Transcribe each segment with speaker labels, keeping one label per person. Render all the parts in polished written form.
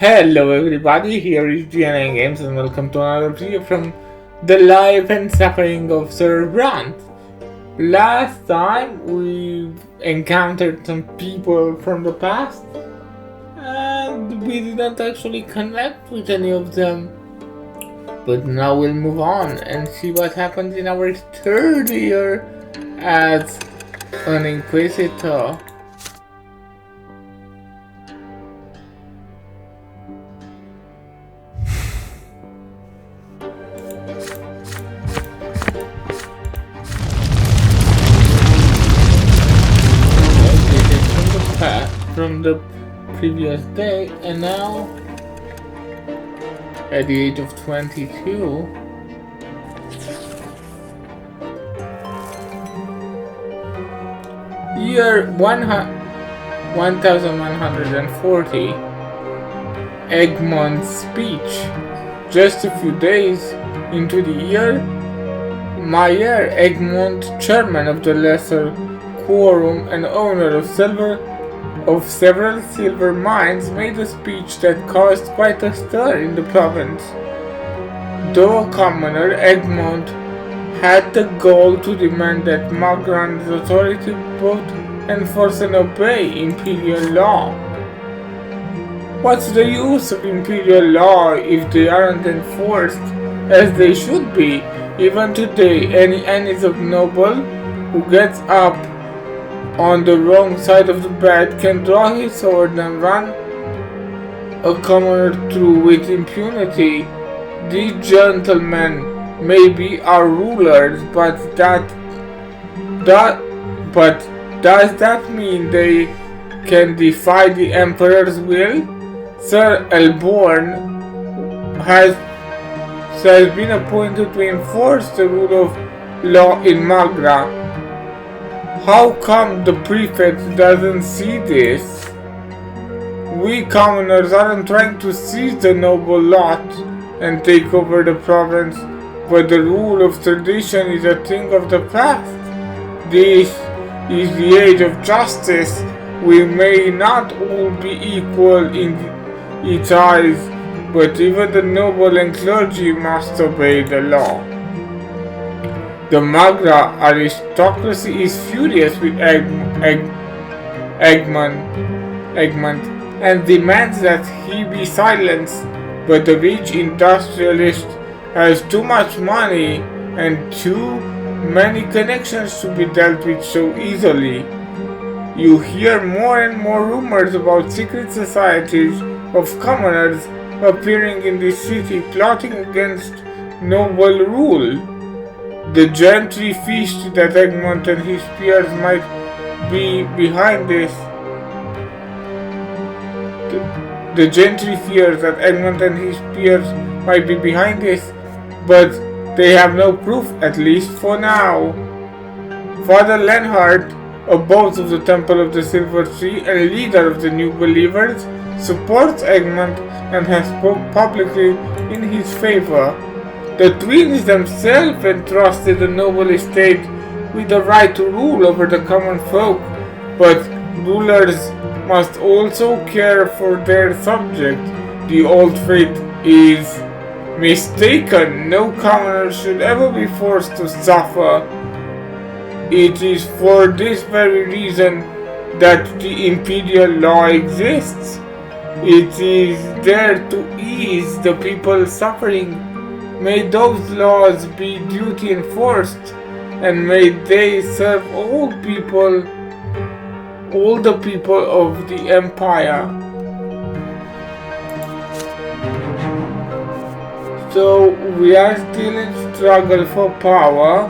Speaker 1: Hello everybody, here is GNA Games and welcome to another video from the life and suffering of Sir Brante. Last time we encountered some people from the past and we didn't actually connect with any of them. But now we'll move on and see what happens in our third year as an Inquisitor. From the previous day, and now at the age of 22 year 1140, Egmont's speech. Just a few days into the year, Mayer Egmont, chairman of the Lesser Quorum and owner of several silver mines, made a speech that caused quite a stir in the province. Though a commoner, Egmont had the goal to demand that Magran's authority both enforce and obey imperial law. What's the use of imperial law if they aren't enforced as they should be? Even today, any of noble who gets up on the wrong side of the bed can draw his sword and run a commoner through with impunity. These gentlemen may be our rulers, but does that mean they can defy the emperor's will? Sir Elborn has been appointed to enforce the rule of law in Magra. How come the prefect doesn't see this? We commoners aren't trying to seize the noble lot and take over the province, but the rule of tradition is a thing of the past. This is the age of justice. We may not all be equal in its eyes, but even the noble and clergy must obey the law. The Magra aristocracy is furious with Egmont and demands that he be silenced, but the rich industrialist has too much money and too many connections to be dealt with so easily. You hear more and more rumors about secret societies of commoners appearing in the city plotting against noble rule. The gentry feast that Egmont and his peers might be behind this. The gentry fears that Egmont and his peers might be behind this, but they have no proof, at least for now. Father Lenhart, a boss of the Temple of the Silver Tree and leader of the New Believers, supports Egmont and has spoken publicly in his favor. The twins themselves entrusted the noble estate with the right to rule over the common folk, but rulers must also care for their subjects. The old faith is mistaken. No commoner should ever be forced to suffer. It is for this very reason that the imperial law exists. It is there to ease the people's suffering. May those laws be duty enforced, and may they serve all the people of the empire. So we are still in struggle for power.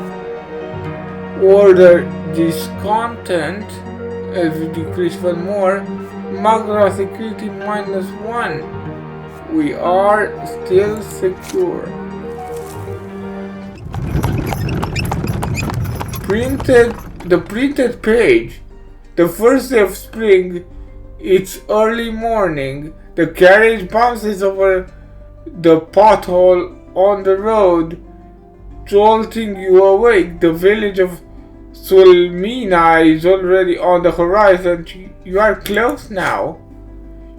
Speaker 1: Order discontent as we decrease one more. Magra security -1. We are still secure. The printed page. The first day of spring. It's early morning. The carriage bounces over the pothole on the road, jolting you awake. The village of Sulmina is already on the horizon. You are close now.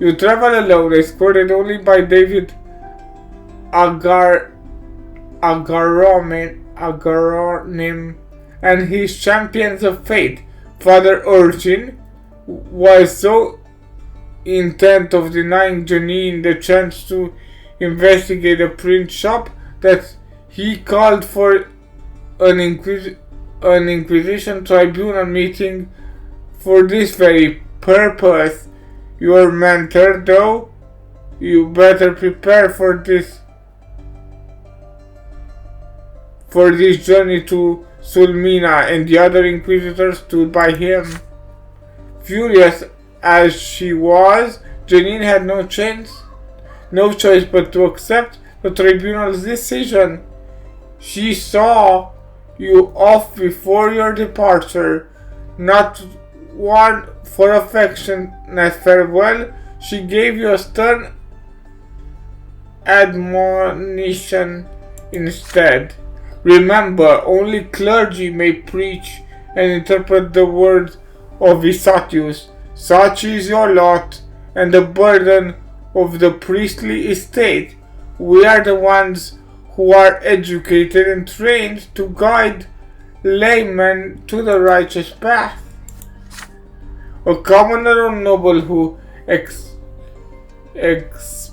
Speaker 1: You travel alone, escorted only by David Agaronim and his champions of fate. Father Urchin was so intent of denying Janine the chance to investigate the print shop that he called for an Inquisition tribunal meeting for this very purpose. Your mentor, though, you better prepare for this journey to Sulmina, and the other Inquisitors stood by him. Furious as she was, Janine had no choice but to accept the tribunal's decision. She saw you off before your departure, not one for affectionate farewell. She gave you a stern admonition instead. Remember, only clergy may preach and interpret the words of Visatius. Such is your lot and the burden of the priestly estate. We are the ones who are educated and trained to guide laymen to the righteous path. A commoner or noble who expolutes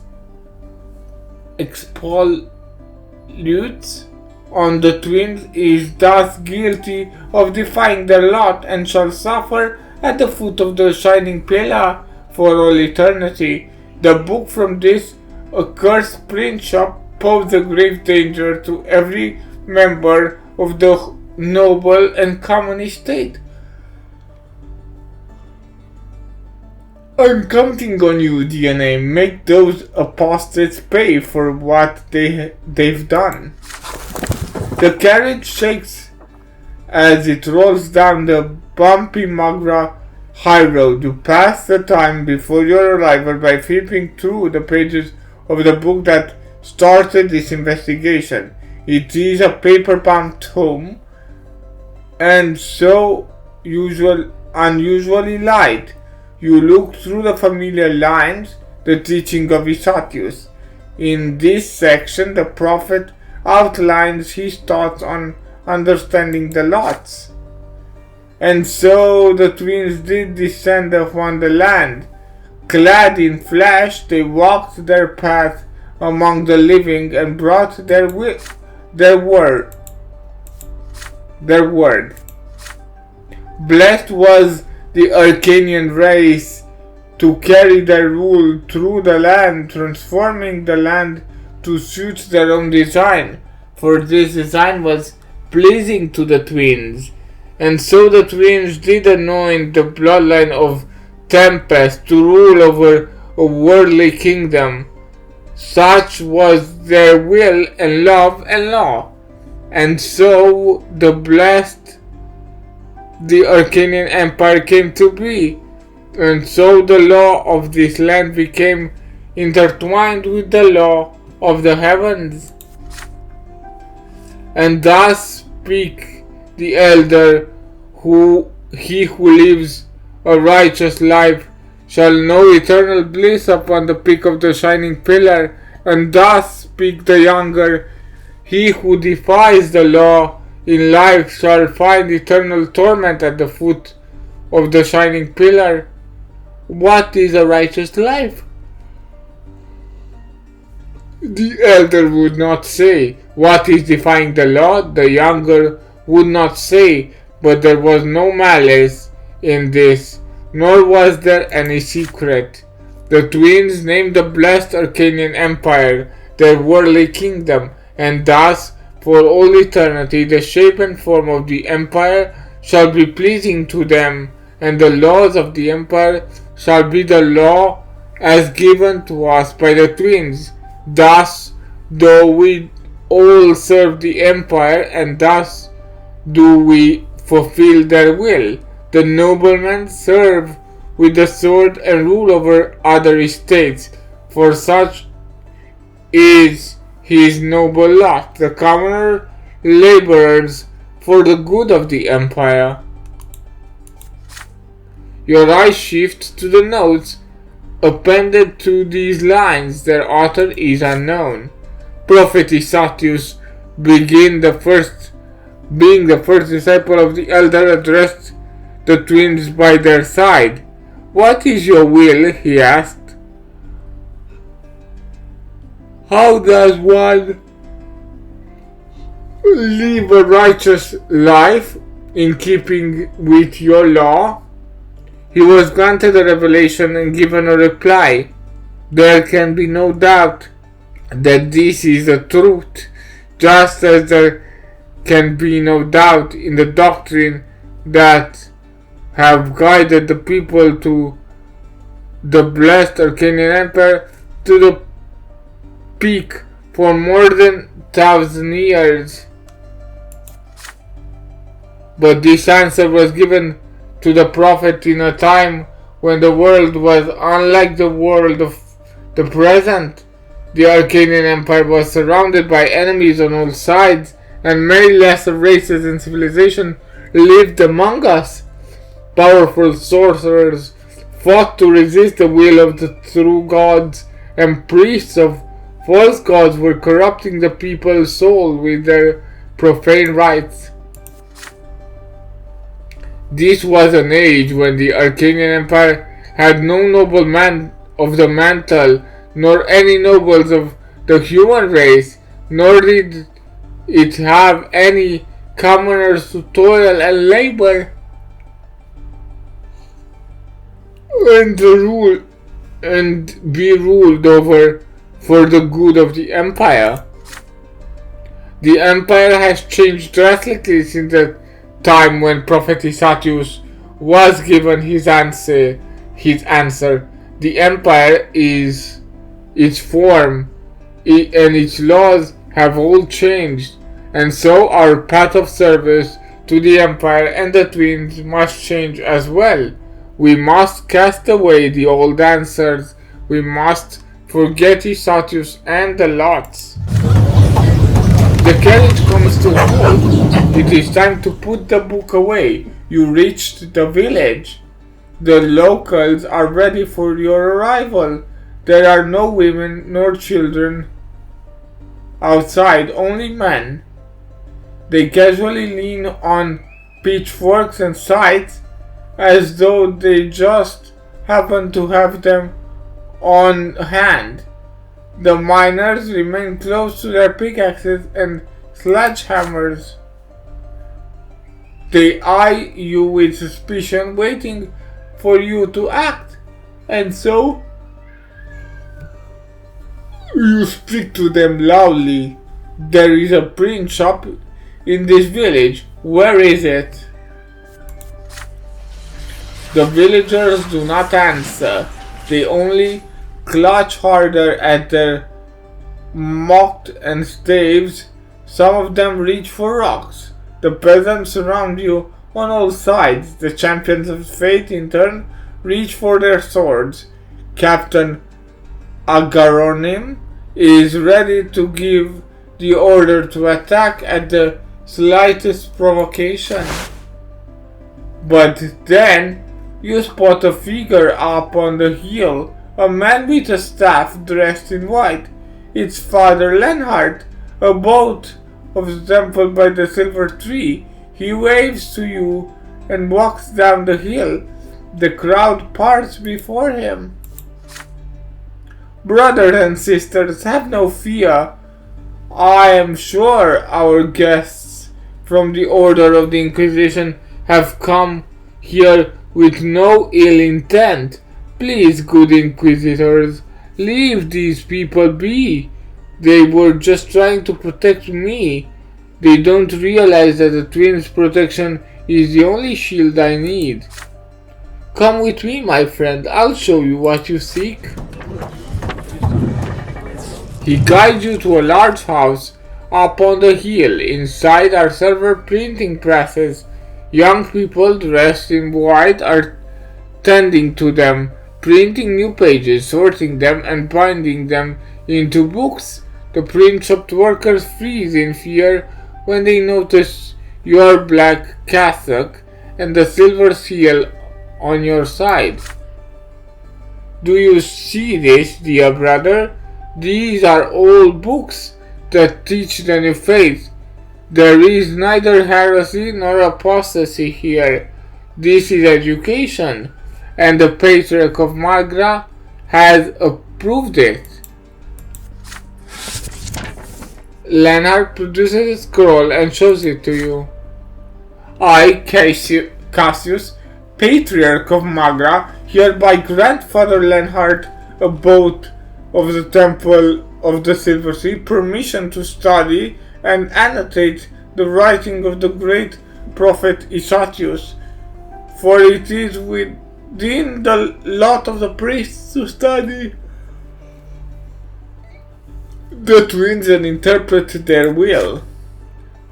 Speaker 1: on the twins is thus guilty of defying their lot and shall suffer at the foot of the shining pillar for all eternity. The book from this accursed print shop poses a grave danger to every member of the noble and common estate. I'm counting on you, DNA. Make those apostates pay for what they've done. The carriage shakes as it rolls down the bumpy Magra high road. You pass the time before your arrival by flipping through the pages of the book that started this investigation. It is a paper-bound tome and so unusually light. You look through the familiar lines, the teaching of Isatius. In this section, the prophet outlines his thoughts on understanding the lots. And so the twins did descend upon the land. Clad in flesh, they walked their path among the living and brought their word. Blessed was the Arcanian race to carry their rule through the land, transforming the land to suit their own design, for this design was pleasing to the twins. And so the twins did anoint the bloodline of Tempest to rule over a worldly kingdom. Such was their will and love and law. And so the Arcanian Empire came to be. And so the law of this land became intertwined with the law of the heavens. And thus speak the elder, he who lives a righteous life shall know eternal bliss upon the peak of the shining pillar. And thus speak the younger, he who defies the law in life shall find eternal torment at the foot of the shining pillar. What is a righteous life? The elder would not say. What is defying the law? The younger would not say. But there was no malice in this, nor was there any secret. The twins named the blessed Arcanian Empire their worldly kingdom, and thus, for all eternity, the shape and form of the empire shall be pleasing to them, and the laws of the empire shall be the law as given to us by the twins. Thus, though we all serve the empire, and thus do we fulfill their will. The noblemen serve with the sword and rule over other estates, for such is his noble lot. The commoner labors for the good of the empire. Your eyes shift to the notes appended to these lines, their author is unknown. Prophet Isatius, being the first disciple of the elder, addressed the twins by their side. "What is your will?" he asked. "How does one live a righteous life in keeping with your law?" He was granted a revelation and given a reply. There can be no doubt that this is the truth, just as there can be no doubt in the doctrine that have guided the people to the blessed Arcanian Empire to the peak for more than 1,000 years. But this answer was given to the prophet in a time when the world was unlike the world of the present. The Arcanian Empire was surrounded by enemies on all sides, and many lesser races and civilizations lived among us. Powerful sorcerers fought to resist the will of the true gods, and priests of false gods were corrupting the people's soul with their profane rites. This was an age when the Arcanian Empire had no nobleman of the mantle, nor any nobles of the human race, nor did it have any commoners to toil and labor and be ruled over for the good of the empire. The empire has changed drastically since the time when Prophet Isatius was given his answer. The empire is its form and its laws have all changed, and so our path of service to the empire and the twins must change as well. We must cast away the old answers. We must forget Isatius and the lots. The carriage comes to a halt. It is time to put the book away. You reached the village. The locals are ready for your arrival. There are no women nor children outside, only men. They casually lean on pitchforks and scythes as though they just happen to have them on hand. The miners remain close to their pickaxes and sledgehammers. They eye you with suspicion, waiting for you to act, and so you speak to them loudly. "There is a print shop in this village. Where is it?" The villagers do not answer. They only clutch harder at their mocked and staves. Some of them reach for rocks. The peasants surround you on all sides. The champions of fate in turn reach for their swords. Captain Agaronim is ready to give the order to attack at the slightest provocation. But then you spot a figure up on the hill, a man with a staff dressed in white. It's Father Lenhart, a boat of the temple by the silver tree. He waves to you and walks down the hill. The crowd parts before him. "Brothers and sisters, have no fear. I am sure our guests from the Order of the Inquisition have come here with no ill intent. Please, good inquisitors, leave these people be. They were just trying to protect me. They don't realize that the twins' protection is the only shield I need. Come with me, my friend. I'll show you what you seek." He guides you to a large house up on the hill. Inside are several printing presses. Young people dressed in white are tending to them, printing new pages, sorting them and binding them into books. The print shop workers freeze in fear when they notice your black cassock and the silver seal on your side. Do you see this, dear brother? These are old books that teach the new faith. There is neither heresy nor apostasy here. This is education, and the Patriarch of Magra has approved it. Leonard produces a scroll and shows it to you. I, Cassius, Patriarch of Magra, hereby grant Father Leonhard, abbot of the Temple of the Silver Sea, permission to study and annotate the writing of the great prophet Isatius, for it is within the lot of the priests to study the twins and interpret their will.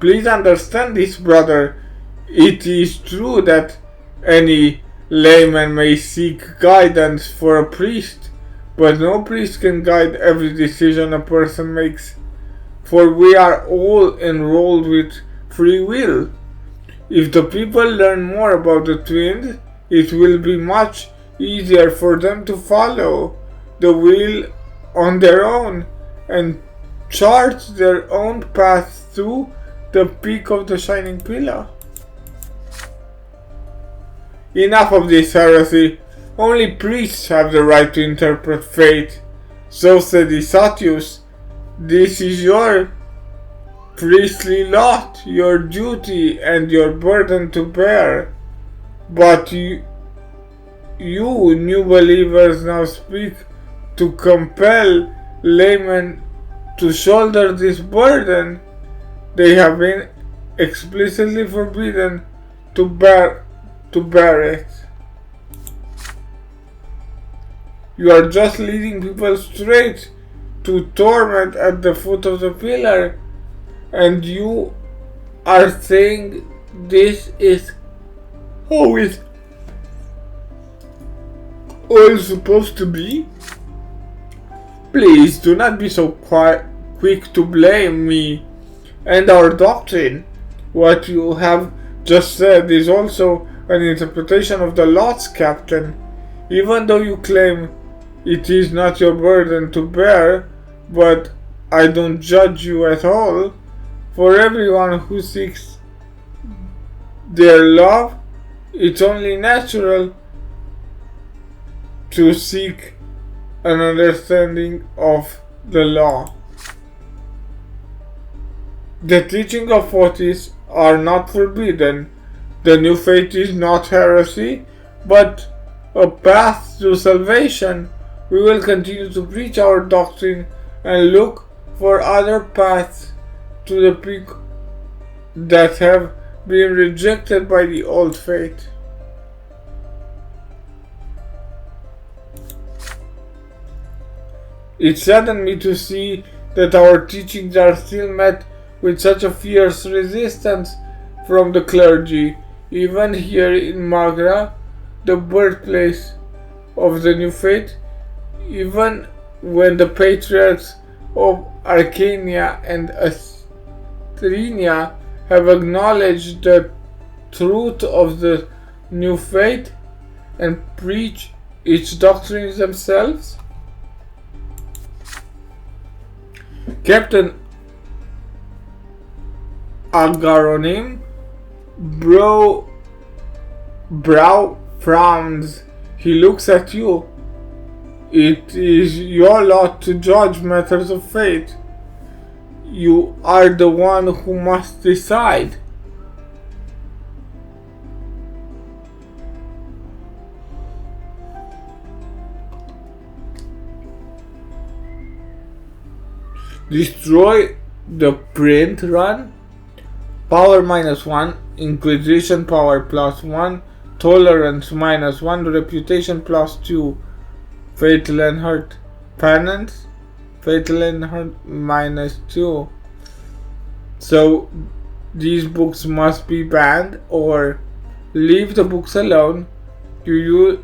Speaker 1: Please understand this, brother. It is true that any layman may seek guidance for a priest, but no priest can guide every decision a person makes, for we are all enrolled with free will. If the people learn more about the twins, it will be much easier for them to follow the will on their own and chart their own path to the peak of the shining pillar. Enough of this heresy. Only priests have the right to interpret fate. So said Isatius. This is your priestly lot, your duty and your burden to bear. But you new believers now speak to compel laymen to shoulder this burden. They have been explicitly forbidden to bear it. You are just leading people straight to torment at the foot of the pillar, and you are saying this is how it's all supposed to be? Please do not be so quick to blame me and our doctrine. What you have just said is also an interpretation of the lots, Captain. Even though you claim it is not your burden to bear, but I don't judge you at all. For everyone who seeks their love, it's only natural to seek an understanding of the law. The teaching of Otis are not forbidden. The new faith is not heresy, but a path to salvation. We will continue to preach our doctrine and look for other paths to the peak that have been rejected by the old faith. It saddened me to see that our teachings are still met with such a fierce resistance from the clergy, even here in Magra, the birthplace of the new faith, even when the patriarchs of Arcania and Astrenia have acknowledged the truth of the new faith and preach its doctrines themselves. Captain Agaronim brow frowns. He looks at you. It is your lot to judge matters of faith. You are the one who must decide. Destroy the print run. Power -1, Inquisition power +1, Tolerance -1, Reputation +2, Fatal and Hurt Penance, Fatal and Hurt -2. So these books must be banned, or leave the books alone. You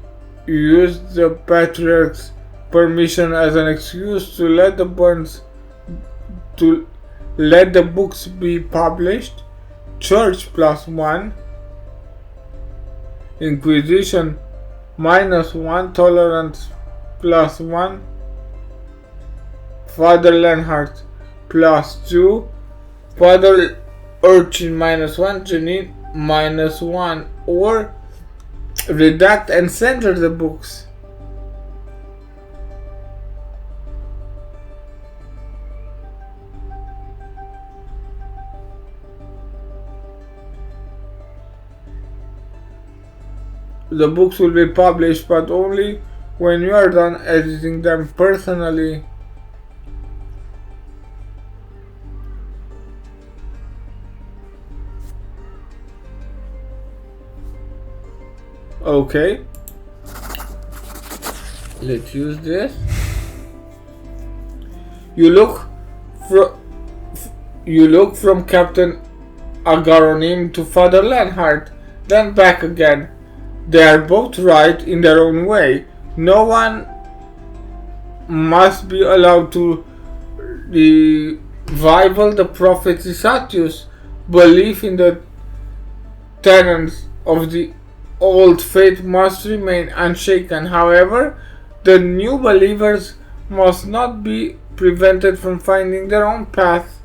Speaker 1: use the Patriarch's permission as an excuse to let the books be published. Church +1, Inquisition -1, Tolerance plus 1, Father Lenhart plus 2, Father Urchin minus 1, Janine minus 1, or redact and center the books. The books will be published, but only when you are done editing them personally. Okay, let's use this. You look from Captain Agaronim to Father Lenhart, then back again. They are both right in their own way. No one must be allowed to revival the prophet Isatius' belief in the tenets of the old faith must remain unshaken. However, the new believers must not be prevented from finding their own path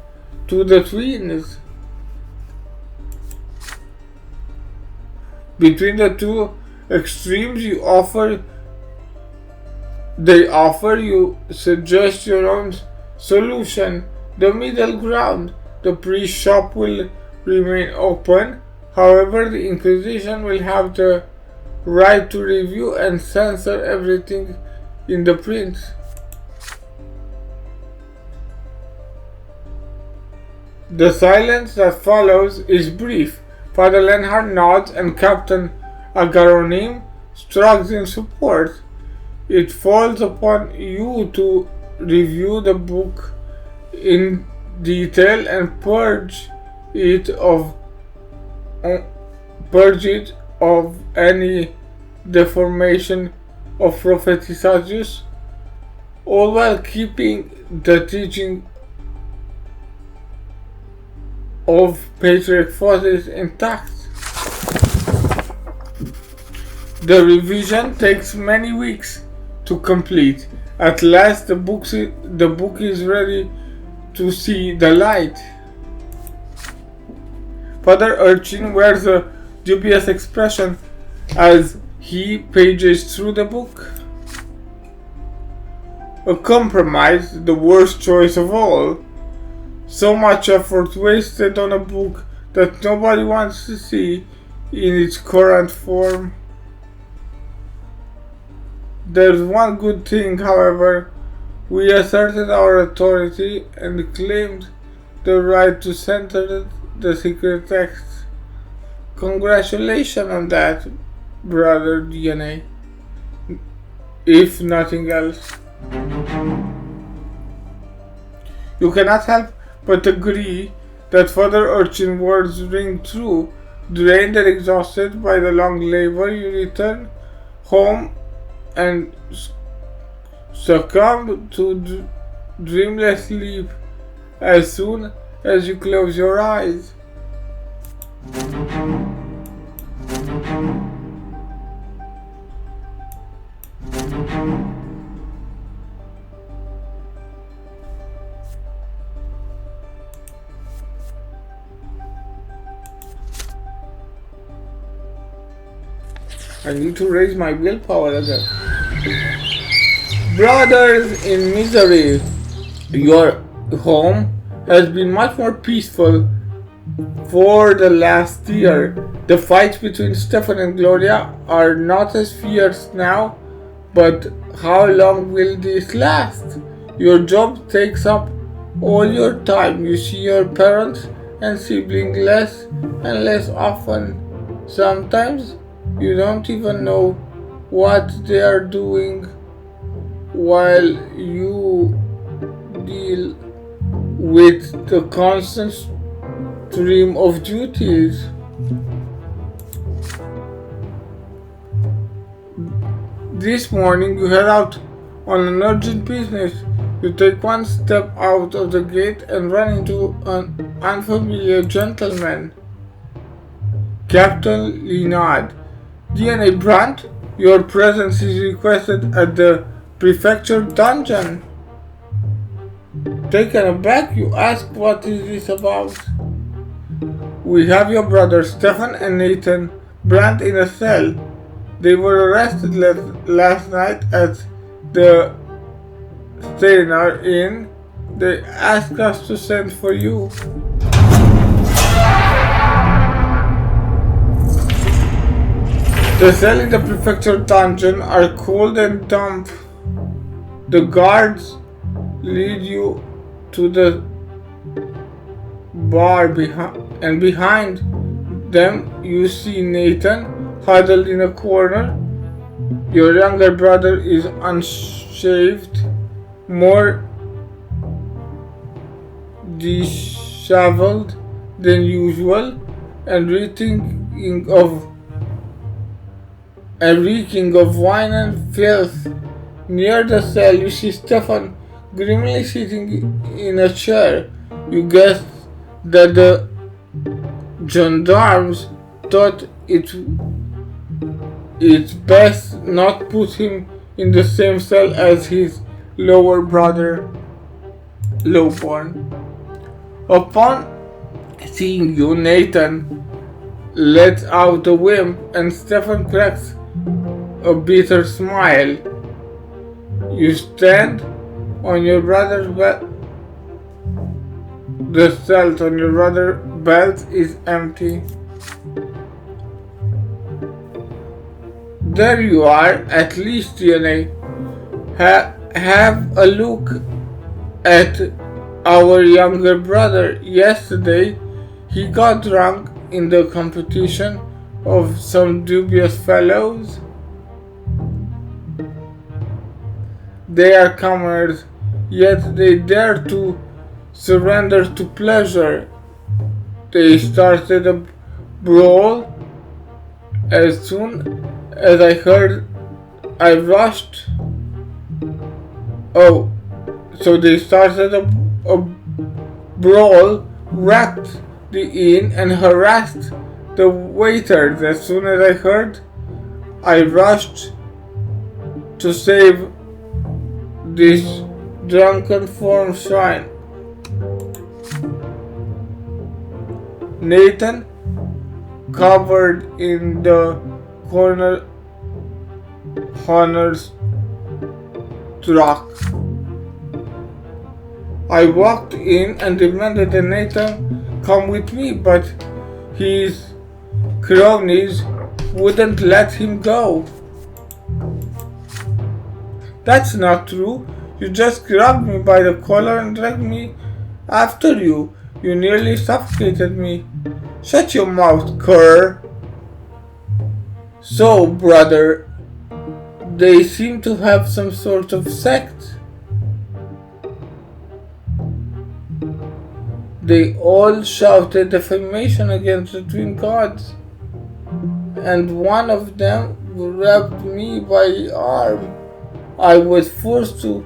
Speaker 1: to the twins. Between the two extremes they offer you suggest your own solution, the middle ground. The priest shop will remain open. However, the Inquisition will have the right to review and censor everything in the prints. The silence that follows is brief. Father Lenhart nods and Captain Agaronim shrugs in support. It falls upon you to review the book in detail and purge it of any deformation of Prophet Isatius, all while keeping the teaching of Patriarch Photis intact. The revision takes many weeks to complete. At last the book is ready to see the light. Father Urchin wears a dubious expression as he pages through the book. A compromise, the worst choice of all. So much effort wasted on a book that nobody wants to see in its current form. There's one good thing, however. We asserted our authority and claimed the right to censor the secret texts. Congratulations on that, brother DNA. If nothing else. You cannot help but agree that Father Urchin words ring true. Drained and exhausted by the long labor, you return home and succumb to dreamless sleep as soon as you close your eyes. I need to raise my willpower again. Brothers in misery, your home has been much more peaceful for the last year. The fights between Stefan and Gloria are not as fierce now, but how long will this last? Your job takes up all your time. You see your parents and siblings less and less often. Sometimes you don't even know what they are doing while you deal with the constant stream of duties. This morning you head out on an urgent business. You take one step out of the gate and run into an unfamiliar gentleman. Captain Leonard. DNA Brante, your presence is requested at the prefecture dungeon. Taken aback, you ask what is this about? We have your brothers Stefan and Nathan Brante in a cell. They were arrested last night at the Steinar Inn. They asked us to send for you. The cells in the prefecture dungeon are cold and damp. The guards lead you to the bar and behind them you see Nathan huddled in a corner. Your younger brother is unshaved, more disheveled than usual, and reeking of wine and filth. Near the cell you see Stefan grimly sitting in a chair. You guess that the gendarmes thought it's best not put him in the same cell as his lower brother, Lowborn. Upon seeing you, Nathan lets out a wimp and Stefan cracks a bitter smile. You stand on your brother's belt. The cell on your brother's belt is empty. There you are, at least, DNA. Have a look at our younger brother. Yesterday, he got drunk in the competition of some dubious fellows. They are commoners, yet they dare to surrender to pleasure. They started a brawl. As soon as I heard, I rushed. So they started a brawl, wrecked the inn, and harassed the waiters. As soon as I heard, I rushed to save this drunken form shrine. Nathan, covered in the corner, honors truck. I walked in and demanded that Nathan come with me, but his cronies wouldn't let him go. That's not true. You just grabbed me by the collar and dragged me after you. You nearly suffocated me. Shut your mouth, cur. So, brother, they seem to have some sort of sect. They all shouted defamation against the twin gods, and one of them grabbed me by the arm. I was forced to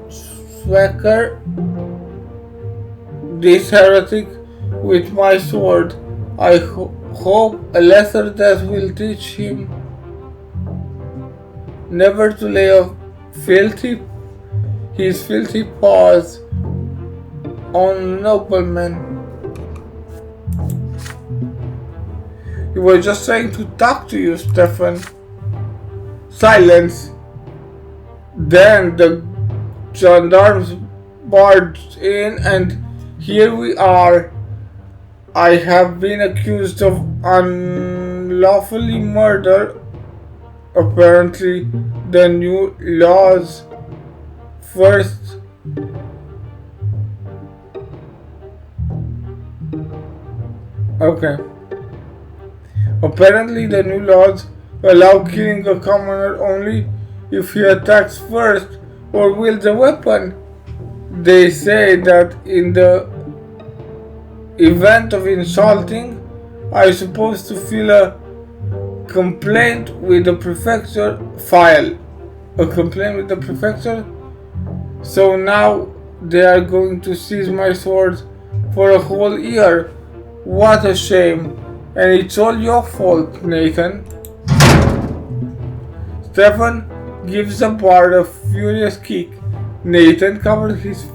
Speaker 1: swagger this heretic with my sword. I hope a lesser death will teach him never to lay his filthy paws on noblemen. He was just trying to talk to you, Stefan. Silence. Then the gendarmes barged in, and here we are. I have been accused of unlawfully murder. Apparently, the new laws first Apparently, the new laws allow killing a commoner only if he attacks first or wields a weapon. They say that in the event of insulting, I supposed to file a complaint with the prefecture. So now they are going to seize my sword for a whole year. What a shame. And it's all your fault, Nathan. Stefan gives the bar a furious kick. Nathan covers his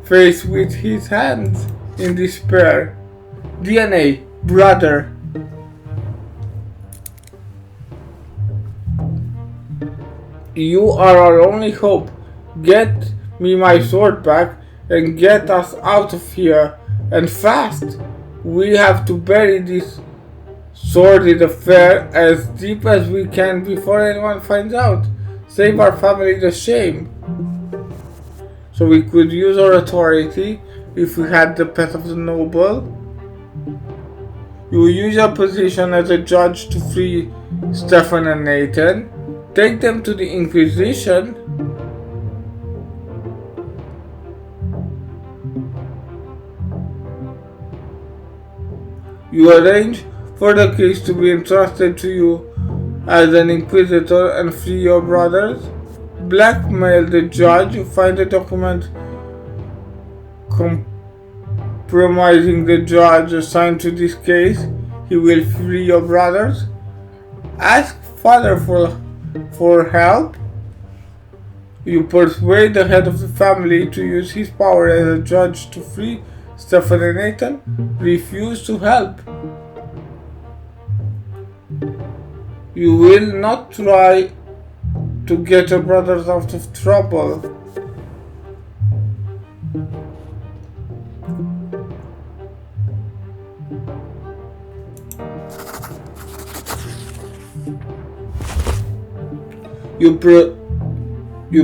Speaker 1: face with his hands in despair. DNA, brother. You are our only hope. Get me my sword back and get us out of here. And fast. We have to bury this sordid affair as deep as we can before anyone finds out. Save our family the shame. So we could use our authority if we had the pet of the noble. You use your position as a judge to free Stefan and Nathan. Take them to the Inquisition. You arrange for the case to be entrusted to you as an inquisitor and free your brothers. Blackmail the judge. Find a document compromising the judge assigned to this case. He will free your brothers. Ask father for help. You persuade the head of the family to use his power as a judge to free Stefan and Nathan. Refuse to help. You will not try to get your brothers out of trouble. You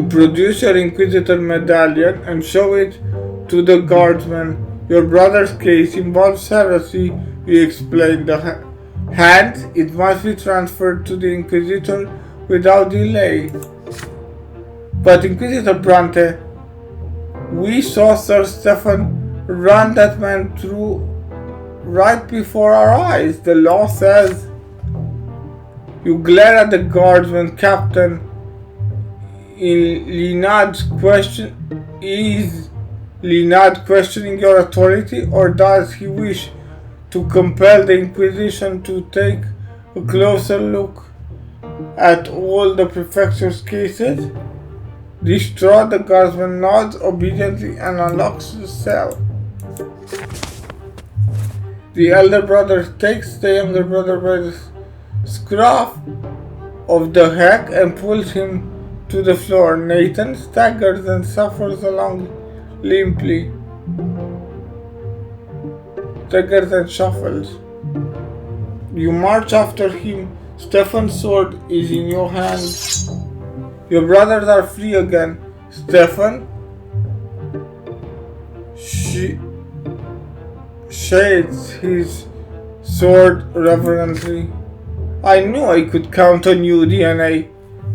Speaker 1: produce your Inquisitor medallion and show it to the guardsman. Your brother's case involves heresy. You explain the hand. It must be transferred to the Inquisitor without delay. But Inquisitor Brante, we saw Sir Stefan run that man through right before our eyes. The law says. You glare at the guardsman. Captain, in Linard's question, is Linard questioning your authority, or does he wish to compel the Inquisition to take a closer look at all the prefecture's cases? Distraught, the guardsman nods obediently and unlocks the cell. The elder brother takes the younger brother by the scruff of the neck and pulls him to the floor. Nathan staggers and suffers along limply. Staggers and shuffles. You march after him. Stefan's sword is in your hand. Your brothers are free again. Stefan shades his sword reverently. I knew I could count on you, DNA.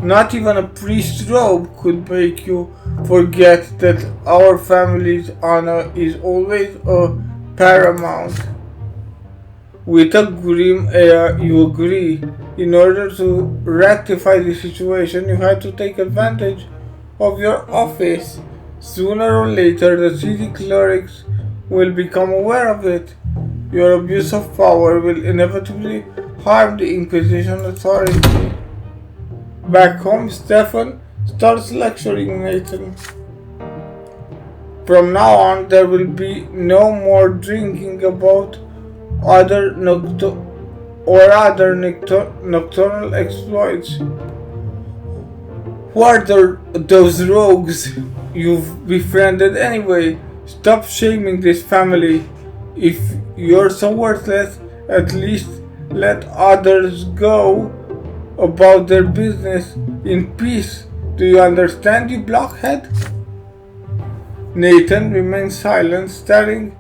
Speaker 1: Not even a priest's robe could make you forget that our family's honor is always a paramount. With a grim air, you agree. In order to rectify the situation, you had to take advantage of your office. Sooner or later, the city clerics will become aware of it. Your abuse of power will inevitably harm the Inquisition authority. Back home, Stefan starts lecturing Nathan. From now on, there will be no more drinking about other nocturnal exploits. Who are those rogues you've befriended anyway? Stop shaming this family. If you're so worthless, at least let others go about their business in peace. Do you understand, you blockhead? Nathan remains silent, staring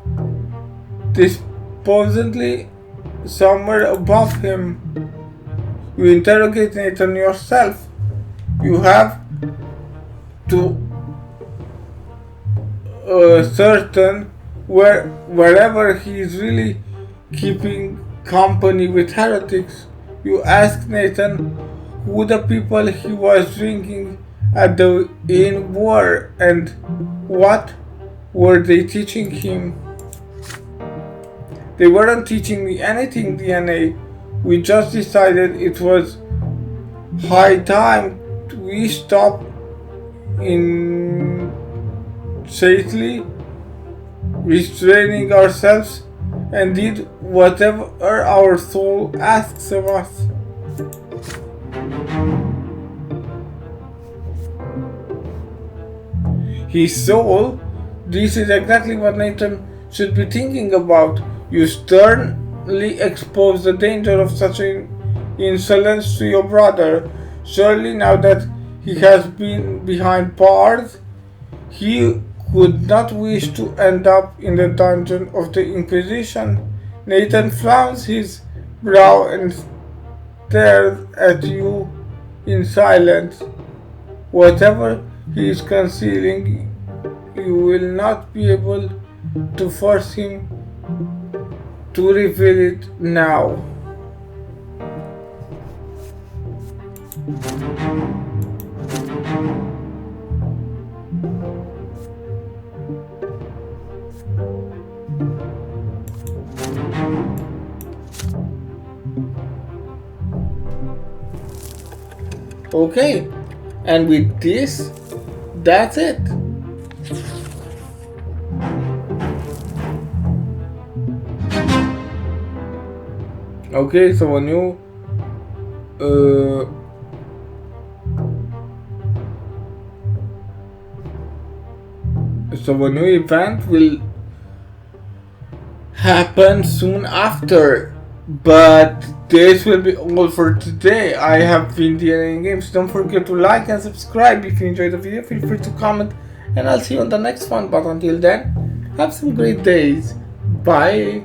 Speaker 1: disposedly somewhere above him. You interrogate Nathan yourself. You have to ascertain wherever he is really keeping company with heretics. You ask Nathan who the people he was drinking at the inn were and what were they teaching him. They weren't teaching me anything, DNA. We just decided it was high time we stop in safely restraining ourselves and did whatever our soul asks of us. His soul, this is exactly what Nathan should be thinking about. You sternly expose the danger of such insolence to your brother. Surely now that he has been behind bars, he could not wish to end up in the dungeon of the Inquisition. Nathan frowns his brow and stares at you in silence. Whatever he is concealing, you will not be able to force him to reveal it now. Okay, and with this, that's it. Okay, so a new event will happen soon after, but this will be all for today. I have been Daly Games. Don't forget to like and subscribe. If you enjoyed the video, feel free to comment, and I'll see you on the next one. But until then, have some great days. Bye.